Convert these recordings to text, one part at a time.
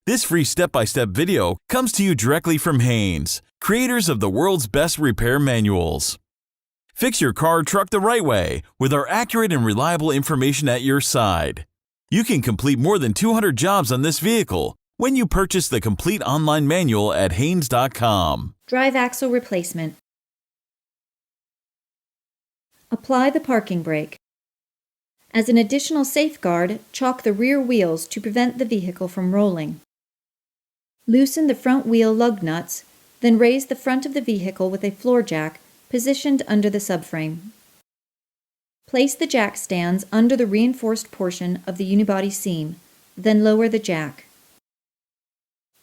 This free step-by-step video comes to you directly from Haynes, creators of the world's best repair manuals. Fix your car or truck the right way with our accurate and reliable information at your side. You can complete more than 200 jobs on this vehicle when you purchase the complete online manual at Haynes.com. Drive axle replacement. Apply the parking brake. As an additional safeguard, chock the rear wheels to prevent the vehicle from rolling. Loosen the front wheel lug nuts, then raise the front of the vehicle with a floor jack positioned under the subframe. Place the jack stands under the reinforced portion of the unibody seam, then lower the jack.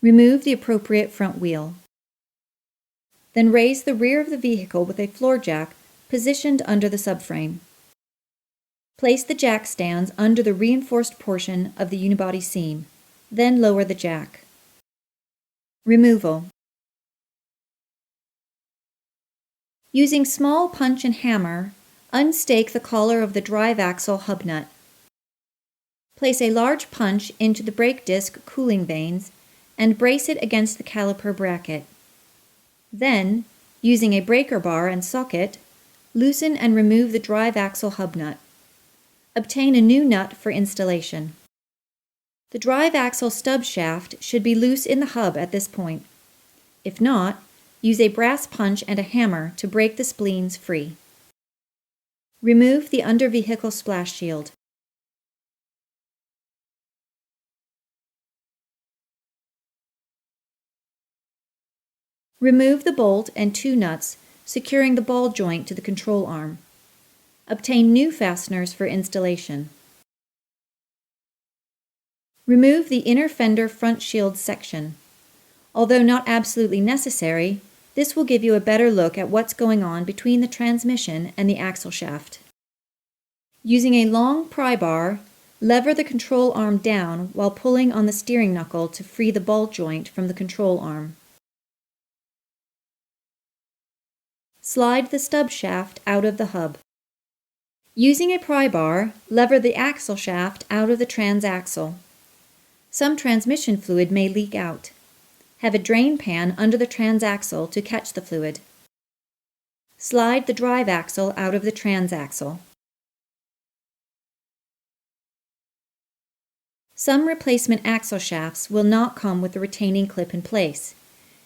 Remove the appropriate front wheel. Then raise the rear of the vehicle with a floor jack positioned under the subframe. Place the jack stands under the reinforced portion of the unibody seam, then lower the jack. Removal. Using small punch and hammer, unstake the collar of the drive axle hub nut. Place a large punch into the brake disc cooling vanes and brace it against the caliper bracket. Then, using a breaker bar and socket, loosen and remove the drive axle hub nut. Obtain a new nut for installation. The drive axle stub shaft should be loose in the hub at this point. If not, use a brass punch and a hammer to break the spleens free. Remove the under-vehicle splash shield. Remove the bolt and two nuts, securing the ball joint to the control arm. Obtain new fasteners for installation. Remove the inner fender front shield section. Although not absolutely necessary, this will give you a better look at what's going on between the transmission and the axle shaft. Using a long pry bar, lever the control arm down while pulling on the steering knuckle to free the ball joint from the control arm. Slide the stub shaft out of the hub. Using a pry bar, lever the axle shaft out of the transaxle. Some transmission fluid may leak out. Have a drain pan under the transaxle to catch the fluid. Slide the drive axle out of the transaxle. Some replacement axle shafts will not come with the retaining clip in place.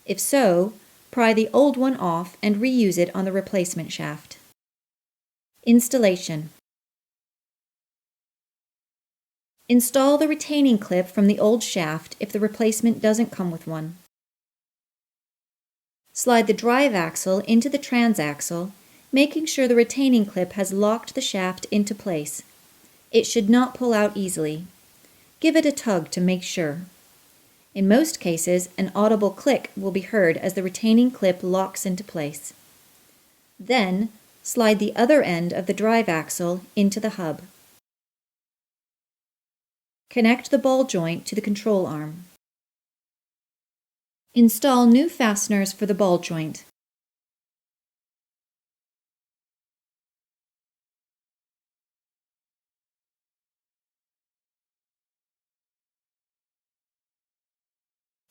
If so, pry the old one off and reuse it on the replacement shaft. Installation. Install the retaining clip from the old shaft if the replacement doesn't come with one. Slide the drive axle into the transaxle, making sure the retaining clip has locked the shaft into place. It should not pull out easily. Give it a tug to make sure. In most cases, an audible click will be heard as the retaining clip locks into place. Then, slide the other end of the drive axle into the hub. Connect the ball joint to the control arm. Install new fasteners for the ball joint.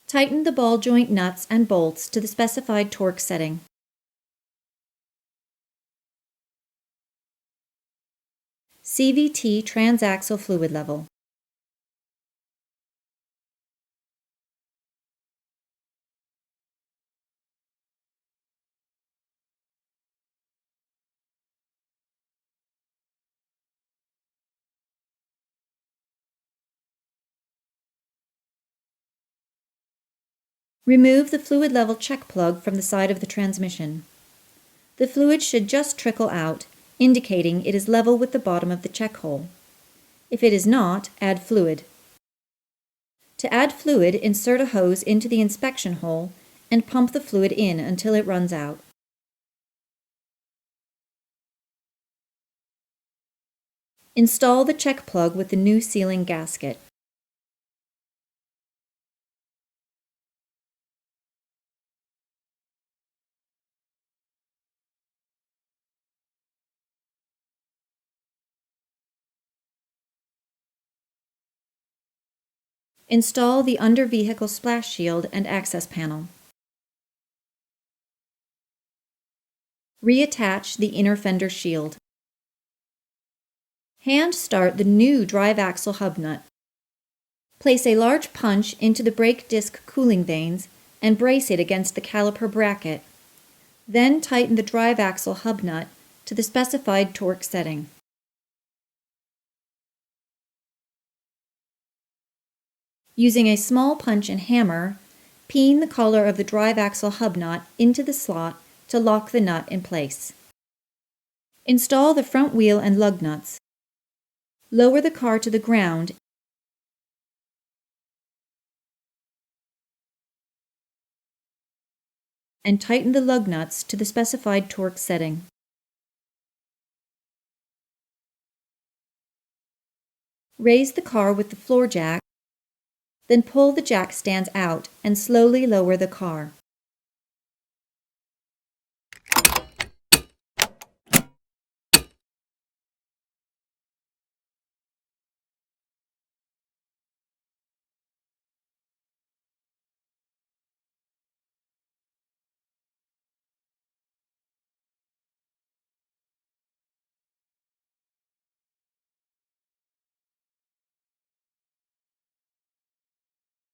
Tighten the ball joint nuts and bolts to the specified torque setting. CVT transaxle fluid level. Remove the fluid level check plug from the side of the transmission. The fluid should just trickle out, indicating it is level with the bottom of the check hole. If it is not, add fluid. To add fluid, insert a hose into the inspection hole and pump the fluid in until it runs out. Install the check plug with the new sealing gasket. Install the under-vehicle splash shield and access panel. Reattach the inner fender shield. Hand start the new drive axle hub nut. Place a large punch into the brake disc cooling vanes and brace it against the caliper bracket. Then tighten the drive axle hub nut to the specified torque setting. Using a small punch and hammer, peen the collar of the drive axle hub nut into the slot to lock the nut in place. Install the front wheel and lug nuts. Lower the car to the ground and tighten the lug nuts to the specified torque setting. Raise the car with the floor jack, then pull the jack stands out and slowly lower the car.